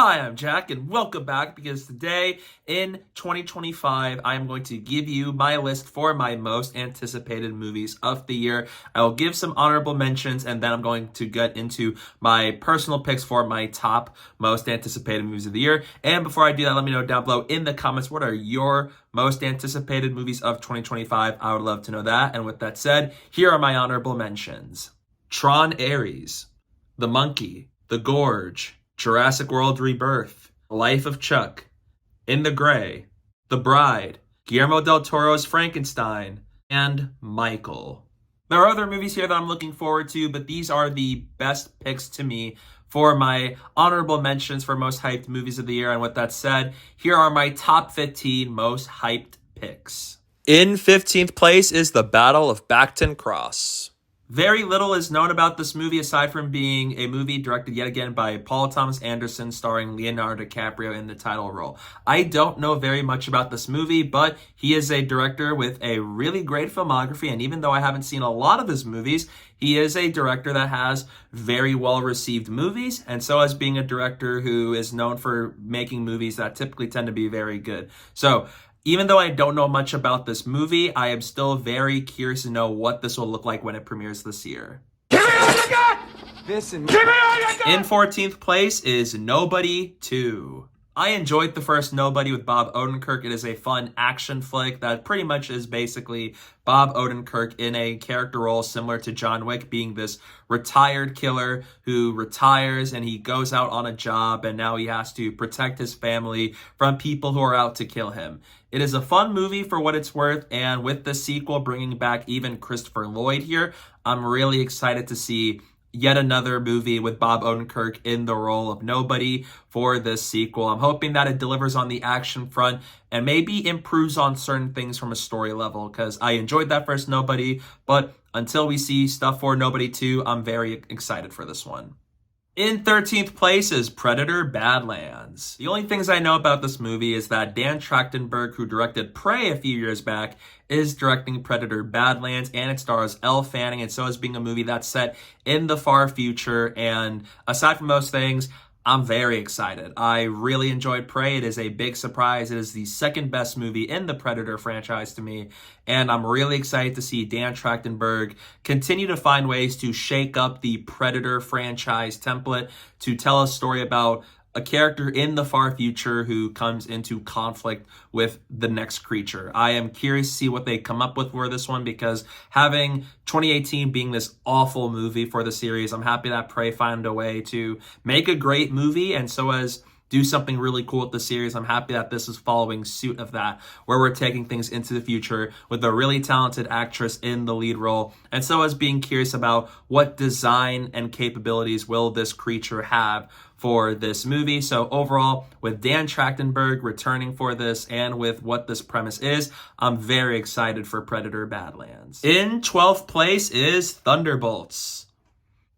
Hi, I'm Jack, and welcome back because today in 2025, I am going to give you my list for my most anticipated movies of the year. I will give some honorable mentions, and then I'm going to get into my personal picks for my top most anticipated movies of the year. And before I do that, let me know down below in the comments, what are your most anticipated movies of 2025? I would love to know that. And with that said, here are my honorable mentions. Tron Ares, The Monkey, The Gorge, Jurassic World Rebirth, Life of Chuck, In the Gray, The Bride, Guillermo del Toro's Frankenstein, and Michael. There are other movies here that I'm looking forward to, but these are the best picks to me for my honorable mentions for most hyped movies of the year. And with that said, here are my top 15 most hyped picks. In 15th place is The Battle of Bacton Cross. Very little is known about this movie aside from being a movie directed yet again by Paul Thomas Anderson starring Leonardo DiCaprio in the title role. I don't know very much about this movie, but he is a director with a really great filmography, and even though I haven't seen a lot of his movies, he is a director that has very well-received movies, and so as being a director who is known for making movies that typically tend to be very good. So, even though I don't know much about this movie, I am still very curious to know what this will look like when it premieres this year. Give me all you got! Give me all you got! In 14th place is Nobody 2. I enjoyed the first Nobody with Bob Odenkirk. It is a fun action flick that pretty much is basically Bob Odenkirk in a character role similar to John Wick, being this retired killer who retires and he goes out on a job and now he has to protect his family from people who are out to kill him. It is a fun movie for what it's worth, and with the sequel bringing back even Christopher Lloyd here, I'm really excited to see yet another movie with Bob Odenkirk in the role of Nobody for this sequel. I'm hoping that it delivers on the action front and maybe improves on certain things from a story level, because I enjoyed that first Nobody, but until we see stuff for Nobody 2, I'm very excited for this one. In 13th place is Predator Badlands. The only things I know about this movie is that Dan Trachtenberg, who directed Prey a few years back, is directing Predator Badlands, and it stars Elle Fanning, and so is being a movie that's set in the far future. And aside from those things, I'm very excited. I really enjoyed Prey. It is a big surprise. It is the second best movie in the Predator franchise to me. And I'm really excited to see Dan Trachtenberg continue to find ways to shake up the Predator franchise template to tell a story about a character in the far future who comes into conflict with the next creature. I am curious to see what they come up with for this one, because having 2018 being this awful movie for the series, I'm happy that Prey found a way to make a great movie and so as do something really cool with the series. I'm happy that this is following suit of that, where we're taking things into the future with a really talented actress in the lead role, and so as being curious about what design and capabilities will this creature have for this movie. So overall, with Dan Trachtenberg returning for this and with what this premise is, I'm very excited for Predator Badlands. In 12th place is Thunderbolts.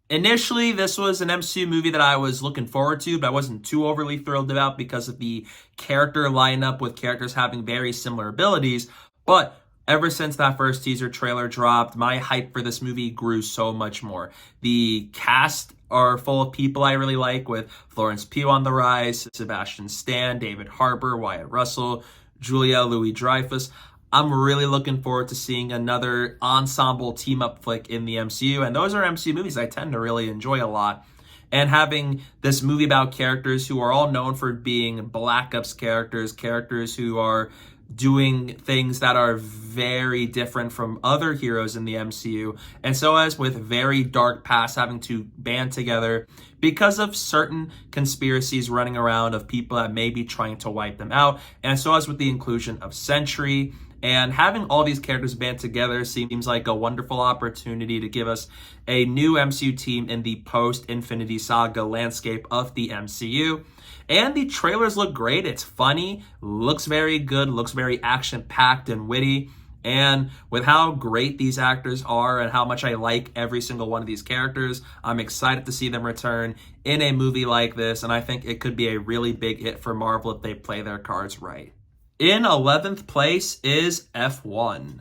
Initially, this was an MCU movie that I was looking forward to, but I wasn't too overly thrilled about because of the character lineup with characters having very similar abilities. But ever since that first teaser trailer dropped, my hype for this movie grew so much more. The cast are full of people I really like, with Florence Pugh on the rise, Sebastian Stan, David Harbour, Wyatt Russell, Julia Louis-Dreyfus. I'm really looking forward to seeing another ensemble team-up flick in the MCU, and those are MCU movies I tend to really enjoy a lot. And having this movie about characters who are all known for being Black Ops characters who are doing things that are very different from other heroes in the MCU, and so as with very dark past having to band together because of certain conspiracies running around of people that may be trying to wipe them out, and so as with the inclusion of Sentry. And having all these characters band together seems like a wonderful opportunity to give us a new MCU team in the post-Infinity Saga landscape of the MCU. And the trailers look great. It's funny, looks very good, looks very action-packed and witty. And with how great these actors are and how much I like every single one of these characters, I'm excited to see them return in a movie like this. And I think it could be a really big hit for Marvel if they play their cards right. In 11th place is F1.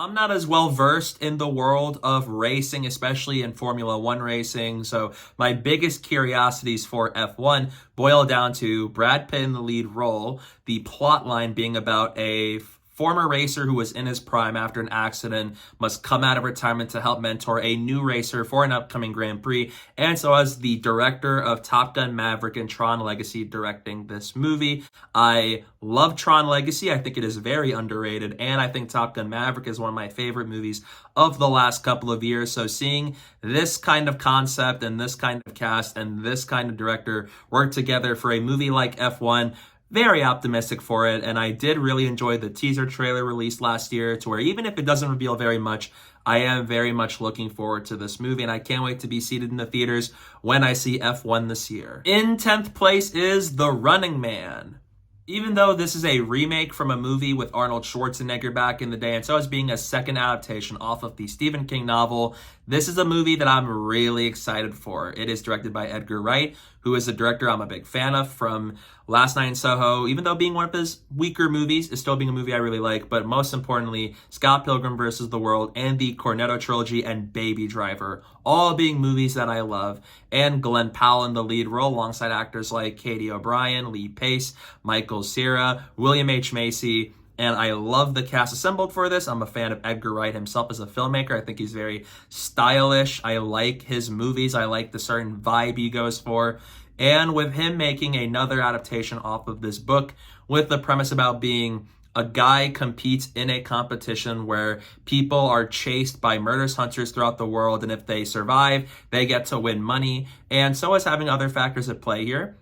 I'm not as well versed in the world of racing, especially in Formula One racing. So my biggest curiosities for F1 boil down to Brad Pitt in the lead role, the plot line being about a former racer who was in his prime after an accident must come out of retirement to help mentor a new racer for an upcoming Grand Prix. And so as the director of Top Gun Maverick and Tron Legacy directing this movie, I love Tron Legacy. I think it is very underrated. And I think Top Gun Maverick is one of my favorite movies of the last couple of years. So seeing this kind of concept and this kind of cast and this kind of director work together for a movie like F1, very optimistic for it, and I did really enjoy the teaser trailer released last year, to where even if it doesn't reveal very much, I am very much looking forward to this movie, and I can't wait to be seated in the theaters when I see F1 this year. In 10th place is The Running Man. Even though this is a remake from a movie with Arnold Schwarzenegger back in the day, and so as being a second adaptation off of the Stephen King novel, this is a movie that I'm really excited for. It is directed by Edgar Wright, who is a director I'm a big fan of from Last Night in Soho. Even though being one of his weaker movies, is still being a movie I really like, but most importantly, Scott Pilgrim vs. the World and the Cornetto trilogy and Baby Driver, all being movies that I love, and Glenn Powell in the lead role alongside actors like Katie O'Brien, Lee Pace, Michael Cera, William H. Macy, and I love the cast assembled for this. I'm a fan of Edgar Wright himself as a filmmaker. I think he's very stylish. I like his movies. I like the certain vibe he goes for. And with him making another adaptation off of this book with the premise about being a guy competes in a competition where people are chased by murderous hunters throughout the world, and if they survive, they get to win money. And so as having other factors at play here,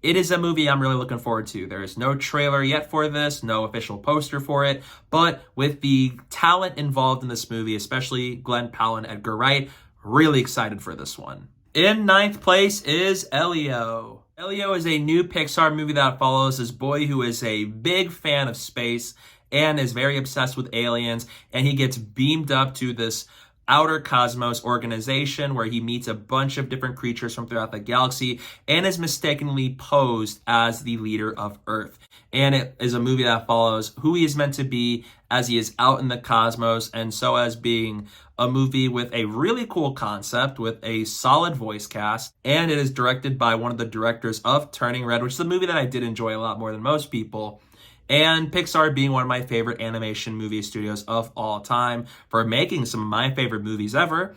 it is a movie I'm really looking forward to. There is no trailer yet for this, no official poster for it, but with the talent involved in this movie, especially Glenn Powell and Edgar Wright, really excited for this one. In 9th place is Elio. Elio is a new Pixar movie that follows this boy who is a big fan of space and is very obsessed with aliens, and he gets beamed up to this outer cosmos organization where he meets a bunch of different creatures from throughout the galaxy and is mistakenly posed as the leader of Earth. And it is a movie that follows who he is meant to be as he is out in the cosmos, and so as being a movie with a really cool concept with a solid voice cast, and it is directed by one of the directors of Turning Red, which is a movie that I did enjoy a lot more than most people. And Pixar being one of my favorite animation movie studios of all time for making some of my favorite movies ever,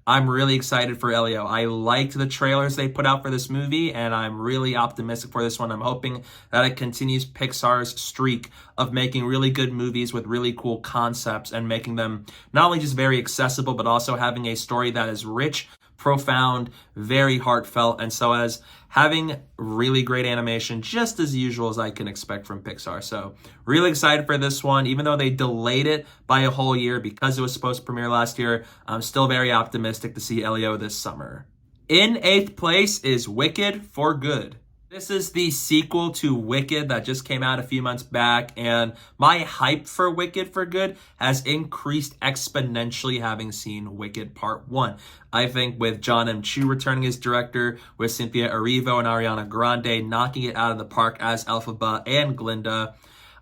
I'm really excited for Elio. I liked the trailers they put out for this movie, and I'm really optimistic for this one. I'm hoping that it continues Pixar's streak of making really good movies with really cool concepts and making them not only just very accessible, but also having a story that is rich, profound, very heartfelt, and so as having really great animation, just as usual as I can expect from Pixar. So really excited for this one. Even though they delayed it by a whole year because it was supposed to premiere last year, I'm still very optimistic to see Elio this summer. In 8th place is Wicked for Good. This is the sequel to Wicked that just came out a few months back, and my hype for Wicked for Good has increased exponentially having seen Wicked Part 1. I think with John M. Chu returning as director, with Cynthia Erivo and Ariana Grande knocking it out of the park as Elphaba and Glinda,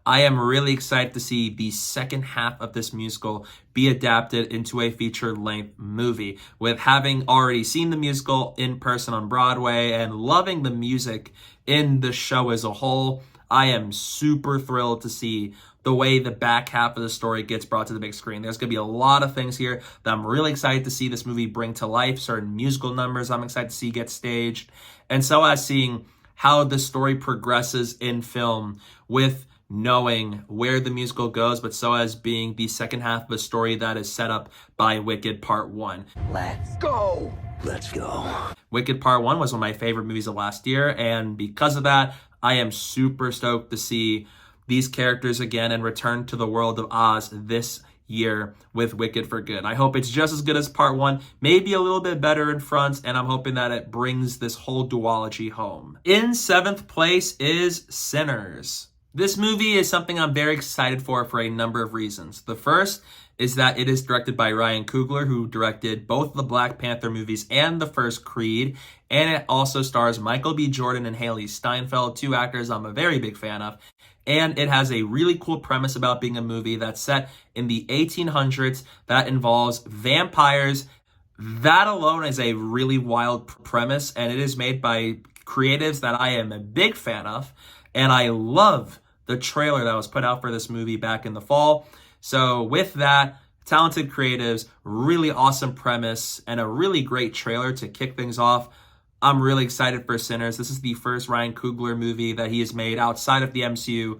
I am really excited to see the second half of this musical be adapted into a feature-length movie. With having already seen the musical in person on Broadway and loving the music in the show as a whole, I am super thrilled to see the way the back half of the story gets brought to the big screen. There's going to be a lot of things here that I'm really excited to see this movie bring to life. Certain musical numbers I'm excited to see get staged. And so as seeing how the story progresses in film with knowing where the musical goes, but so as being the second half of a story that is set up by Wicked Part 1. Let's go. Let's go. Wicked Part 1 was one of my favorite movies of last year, and because of that, I am super stoked to see these characters again and return to the world of Oz this year with Wicked for Good. I hope it's just as good as Part 1, maybe a little bit better in front, and I'm hoping that it brings this whole duology home. In 7th place is Sinners. This movie is something I'm very excited for a number of reasons. The first is that it is directed by Ryan Coogler, who directed both the Black Panther movies and the first Creed. And it also stars Michael B. Jordan and Haley Steinfeld, two actors I'm a very big fan of. And it has a really cool premise about being a movie that's set in the 1800s that involves vampires. That alone is a really wild premise, and it is made by creatives that I am a big fan of. And I love the trailer that was put out for this movie back in the fall. So with that, talented creatives, really awesome premise, and a really great trailer to kick things off, I'm really excited for Sinners. This is the first Ryan Coogler movie that he has made outside of the MCU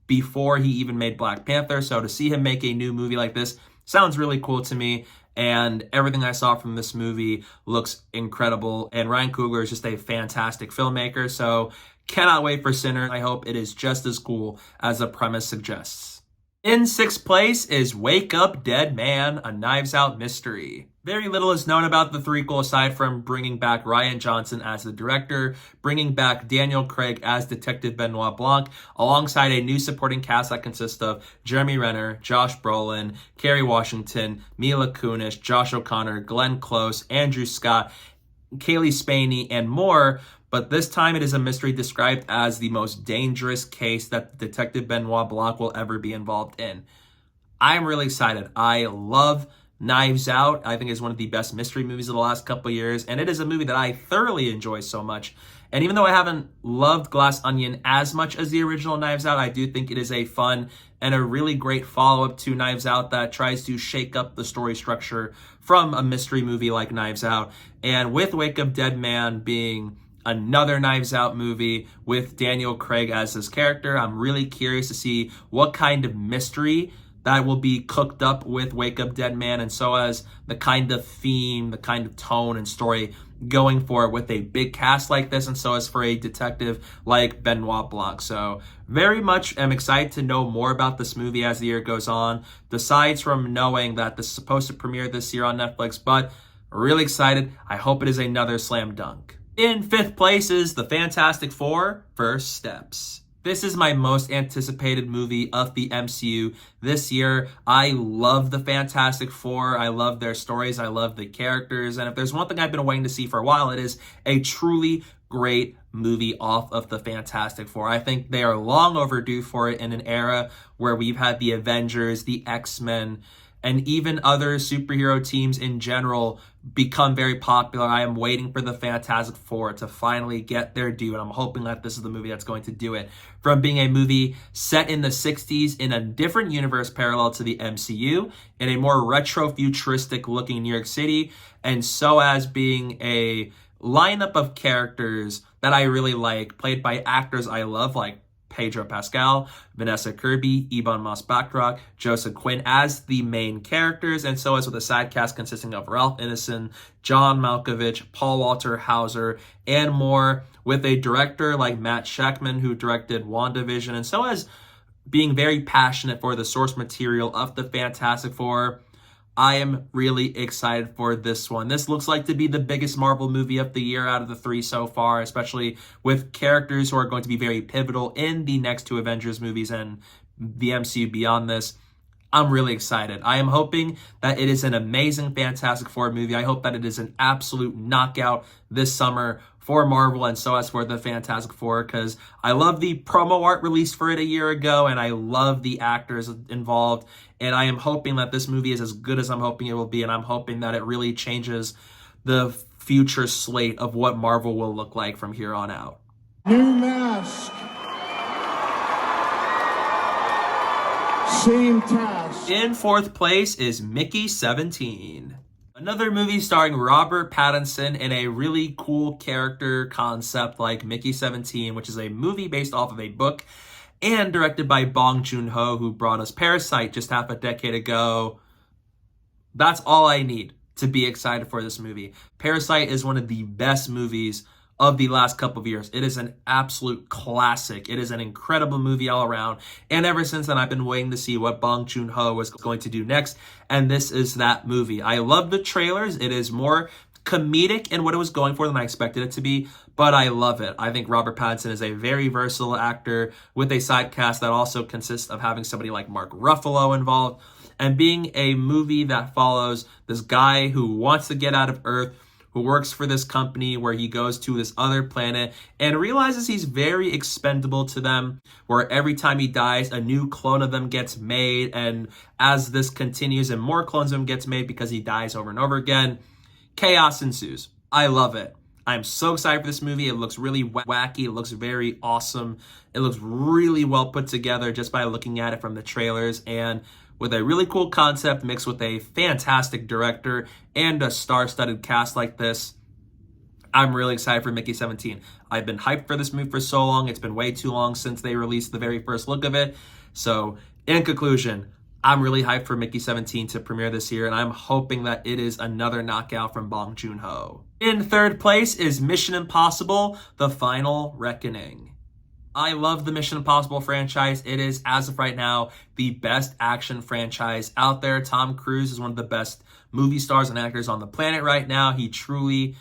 before he even made Black Panther. So to see him make a new movie like this sounds really cool to me. And everything I saw from this movie looks incredible. And Ryan Coogler is just a fantastic filmmaker. So cannot wait for Sinners. I hope it is just as cool as the premise suggests. In sixth place is Wake Up Dead Man, a Knives Out mystery. Very little is known about the threequel aside from bringing back Rian Johnson as the director, bringing back Daniel Craig as Detective Benoit Blanc, alongside a new supporting cast that consists of Jeremy Renner, Josh Brolin, Kerry Washington, Mila Kunis, Josh O'Connor, Glenn Close, Andrew Scott, Kaylee Spaney, and more. But this time it is a mystery described as the most dangerous case that Detective Benoit Blanc will ever be involved in. I am really excited. I love Knives Out. I think it's one of the best mystery movies of the last couple of years, and it is a movie that I thoroughly enjoy so much. And even though I haven't loved Glass Onion as much as the original Knives Out, I do think it is a fun and a really great follow-up to Knives Out that tries to shake up the story structure from a mystery movie like Knives Out. And with Wake Up Dead Man being another Knives Out movie with Daniel Craig as his character, I'm really curious to see what kind of mystery that will be cooked up with Wake Up Dead Man, and so as the kind of theme, the kind of tone and story going for it with a big cast like this, and so as for a detective like Benoit Blanc. So very much am excited to know more about this movie as the year goes on, besides from knowing that this is supposed to premiere this year on Netflix, but really excited. I hope it is another slam dunk. In fifth place is The Fantastic Four: First Steps. This is my most anticipated movie of the MCU this year. I love the Fantastic Four. I love their stories. I love the characters. And if there's one thing I've been waiting to see for a while, it is a truly great movie off of the Fantastic Four. I think they are long overdue for it in an era where we've had the Avengers, the X-Men, and even other superhero teams in general become very popular. I am waiting for the Fantastic Four to finally get their due, and I'm hoping that this is the movie that's going to do it. From being a movie set in the 60s in a different universe parallel to the MCU, in a more retro-futuristic looking New York City, and so as being a lineup of characters that I really like, played by actors I love, like Pedro Pascal, Vanessa Kirby, Ebon Moss-Bachrach, Joseph Quinn as the main characters, and so as with a side cast consisting of Ralph Ineson, John Malkovich, Paul Walter Hauser, and more, with a director like Matt Shakman, who directed WandaVision, and so as being very passionate for the source material of the Fantastic Four. I am really excited for this one. This looks like to be the biggest Marvel movie of the year out of the three so far, especially with characters who are going to be very pivotal in the next two Avengers movies and the MCU beyond this. I'm really excited. I am hoping that it is an amazing Fantastic Four movie. I hope that it is an absolute knockout this summer for Marvel and so as for the Fantastic Four, because I love the promo art released for it a year ago, and I love the actors involved, and I am hoping that this movie is as good as I'm hoping it will be, and I'm hoping that it really changes the future slate of what Marvel will look like from here on out. New mask. Same task. In fourth place is Mickey 17. Another movie starring Robert Pattinson in a really cool character concept like Mickey 17, which is a movie based off of a book and directed by Bong Joon-ho, who brought us Parasite just half a decade ago. That's all I need to be excited for this movie. Parasite is one of the best movies of the last couple of years. It is an absolute classic. It is an incredible movie all around. And ever since then, I've been waiting to see what Bong Joon-ho was going to do next. And this is that movie. I love the trailers. It is more comedic in what it was going for than I expected it to be, but I love it. I think Robert Pattinson is a very versatile actor with a side cast that also consists of having somebody like Mark Ruffalo involved. and being a movie that follows this guy who wants to get out of Earth, who works for this company where he goes to this other planet and realizes he's very expendable to them, where every time he dies, a new clone of them gets made. And as this continues and more clones of him gets made because he dies over and over again, chaos ensues. I love it. I'm so excited for this movie. It looks really wacky. It looks very awesome. It looks really well put together just by looking at it from the trailers, and with a really cool concept mixed with a fantastic director and a star-studded cast like this. I'm really excited for Mickey 17. I've been hyped for this movie for so long. It's been way too long since they released the very first look of it. So, in conclusion, I'm really hyped for Mickey 17 to premiere this year, and I'm hoping that it is another knockout from Bong Joon-ho. In third place is Mission Impossible: The Final Reckoning. I love the Mission Impossible franchise. It is, as of right now, the best action franchise out there. Tom Cruise is one of the best movie stars and actors on the planet right now. He truly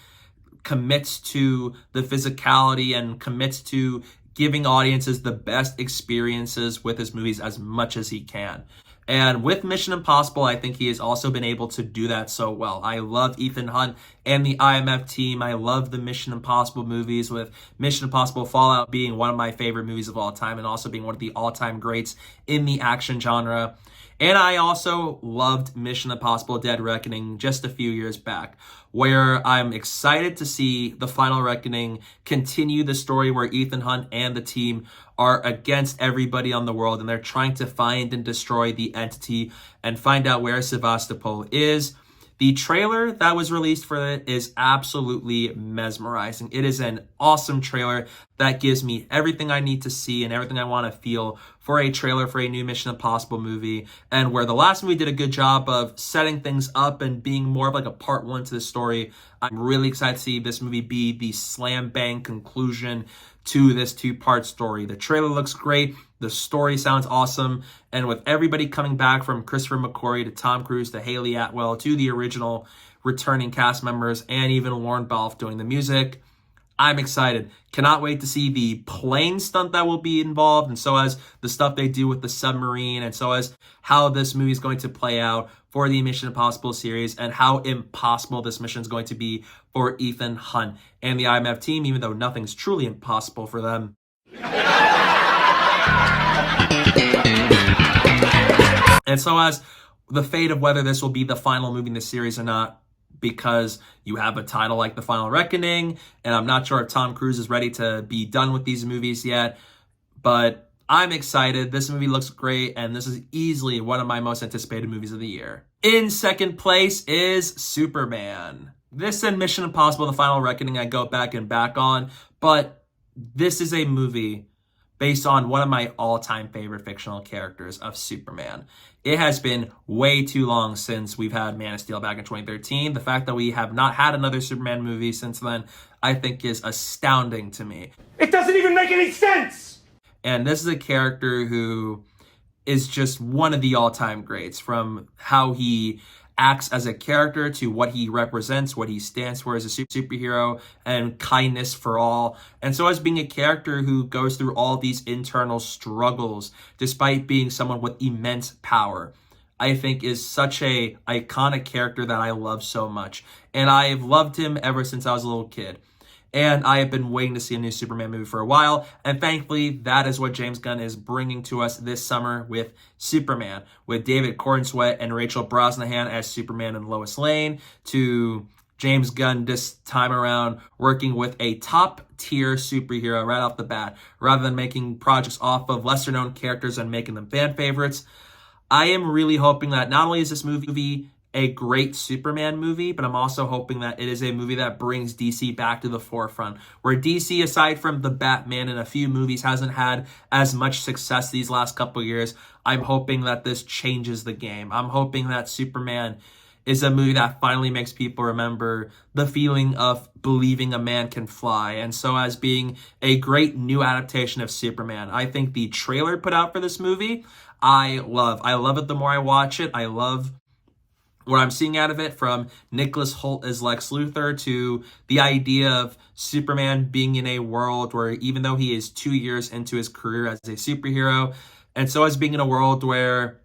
commits to the physicality and commits to giving audiences the best experiences with his movies as much as he can. And with Mission Impossible, I think he has also been able to do that so well. I love Ethan Hunt and the IMF team. I love the Mission Impossible movies, with Mission Impossible Fallout being one of my favorite movies of all time and also being one of the all-time greats in the action genre. And I also loved Mission Impossible: Dead Reckoning just a few years back, where I'm excited to see The Final Reckoning continue the story where Ethan Hunt and the team are against everybody on the world, and they're trying to find and destroy the entity and find out where Sevastopol is. The trailer that was released for it is absolutely mesmerizing. It is an awesome trailer that gives me everything I need to see and everything I want to feel for a trailer for a new Mission Impossible movie. And where the last movie did a good job of setting things up and being more of like a part one to the story, I'm really excited to see this movie be the slam bang conclusion to this two-part story. The trailer looks great. The story sounds awesome. And with everybody coming back, from Christopher McQuarrie to Tom Cruise to Haley Atwell to the original returning cast members and even Warren Balfe doing the music, I'm excited. Cannot wait to see the plane stunt that will be involved, and so as the stuff they do with the submarine, and so as how this movie is going to play out for the Mission Impossible series, and how impossible this mission is going to be for Ethan Hunt and the IMF team, even though nothing's truly impossible for them. And so as the fate of whether this will be the final movie in the series or not, because you have a title like The Final Reckoning, and I'm not sure if Tom Cruise is ready to be done with these movies yet, but I'm excited. This movie looks great, and this is easily one of my most anticipated movies of the year. In second place is Superman. This and Mission Impossible: The Final Reckoning I go back and back on, but this is a movie based on one of my all-time favorite fictional characters of Superman. It has been way too long since we've had Man of Steel back in 2013. The fact that we have not had another Superman movie since then, I think is astounding to me. It doesn't even make any sense! And this is a character who is just one of the all-time greats, from how he acts as a character to what he represents, what he stands for as a superhero, and kindness for all. And so as being a character who goes through all these internal struggles despite being someone with immense power, I think is such a iconic character that I love so much. And I've loved him ever since I was a little kid. And I have been waiting to see a new Superman movie for a while. And thankfully, that is what James Gunn is bringing to us this summer with Superman, with David Cornsweet and Rachel Brosnahan as Superman and Lois Lane, to James Gunn this time around working with a top-tier superhero right off the bat, rather than making projects off of lesser-known characters and making them fan favorites. I am really hoping that not only is this movie a great Superman movie, but I'm also hoping that it is a movie that brings DC back to the forefront, where DC, aside from the Batman and a few movies, hasn't had as much success these last couple of years. I'm hoping that this changes the game. I'm hoping that Superman is a movie that finally makes people remember the feeling of believing a man can fly. And so as being a great new adaptation of Superman, I think the trailer put out for this movie, I love it the more I watch it. I love what I'm seeing out of it, from Nicholas Hoult as Lex Luthor to the idea of Superman being in a world where, even though he is 2 years into his career as a superhero, and so as being in a world where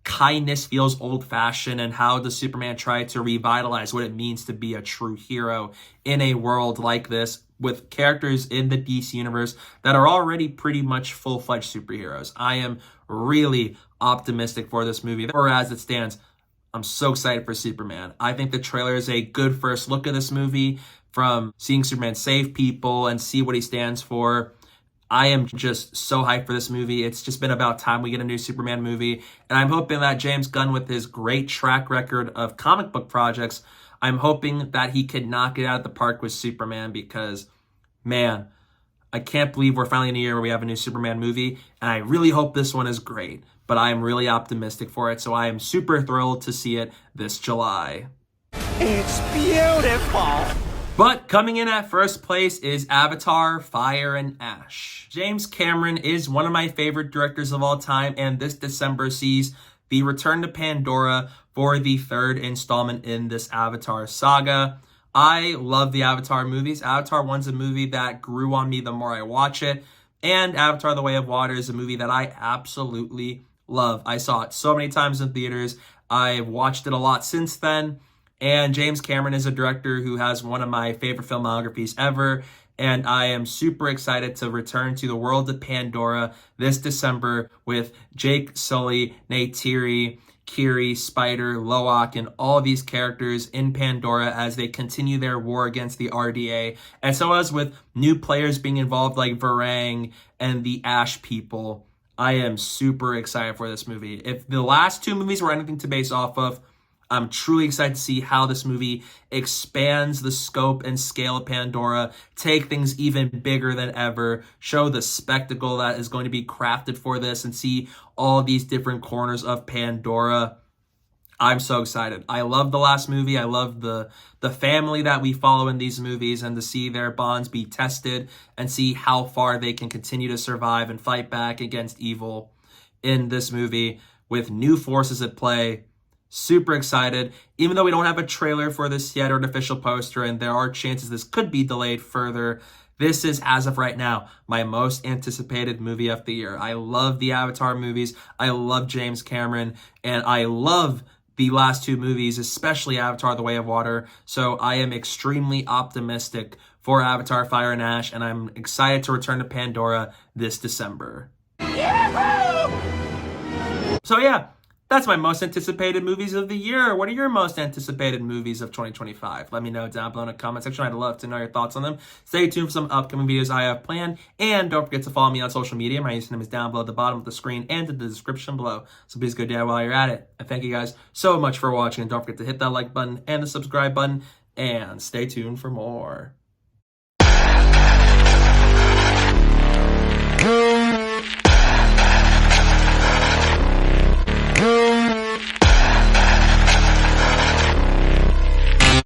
kindness feels old-fashioned, and how does Superman try to revitalize what it means to be a true hero in a world like this with characters in the DC universe that are already pretty much full-fledged superheroes. I am really optimistic for this movie. Or as it stands, I'm so excited for Superman. I think the trailer is a good first look at this movie, from seeing Superman save people and see what he stands for. I am just so hyped for this movie. It's just been about time we get a new Superman movie. And I'm hoping that James Gunn, with his great track record of comic book projects, I'm hoping that he could knock it out of the park with Superman, because, man, I can't believe we're finally in a year where we have a new Superman movie. And I really hope this one is great. But I am really optimistic for it. So I am super thrilled to see it this July. It's beautiful. But coming in at first place is Avatar: Fire and Ash. James Cameron is one of my favorite directors of all time, and this December sees the return to Pandora for the third installment in this Avatar saga. I love the Avatar movies. Avatar 1's a movie that grew on me the more I watch it, and Avatar: The Way of Water is a movie that I absolutely love. I saw it so many times in theaters. I've watched it a lot since then. And James Cameron is a director who has one of my favorite filmographies ever. And I am super excited to return to the world of Pandora this December with Jake Sully, Neytiri, Kiri, Spider, Loak, and all of these characters in Pandora as they continue their war against the RDA. And so as with new players being involved like Varang and the Ash people, I am super excited for this movie. If the last two movies were anything to base off of, I'm truly excited to see how this movie expands the scope and scale of Pandora, take things even bigger than ever, show the spectacle that is going to be crafted for this, and see all these different corners of Pandora. I'm so excited. I love the last movie. I love the family that we follow in these movies, and to see their bonds be tested and see how far they can continue to survive and fight back against evil in this movie with new forces at play. Super excited. Even though we don't have a trailer for this yet or an official poster, and there are chances this could be delayed further, this is, as of right now, my most anticipated movie of the year. I love the Avatar movies. I love James Cameron, and I love the last two movies, especially Avatar: The Way of Water. So I am extremely optimistic for Avatar: Fire and Ash, and I'm excited to return to Pandora this December. Yahoo! So yeah, that's my most anticipated movies of the year. What are your most anticipated movies of 2025? Let me know down below in the comment section. I'd love to know your thoughts on them. Stay tuned for some upcoming videos I have planned. And don't forget to follow me on social media. My username is down below at the bottom of the screen and in the description below. So please go down while you're at it. And thank you guys so much for watching. And don't forget to hit that like button and the subscribe button. And stay tuned for more.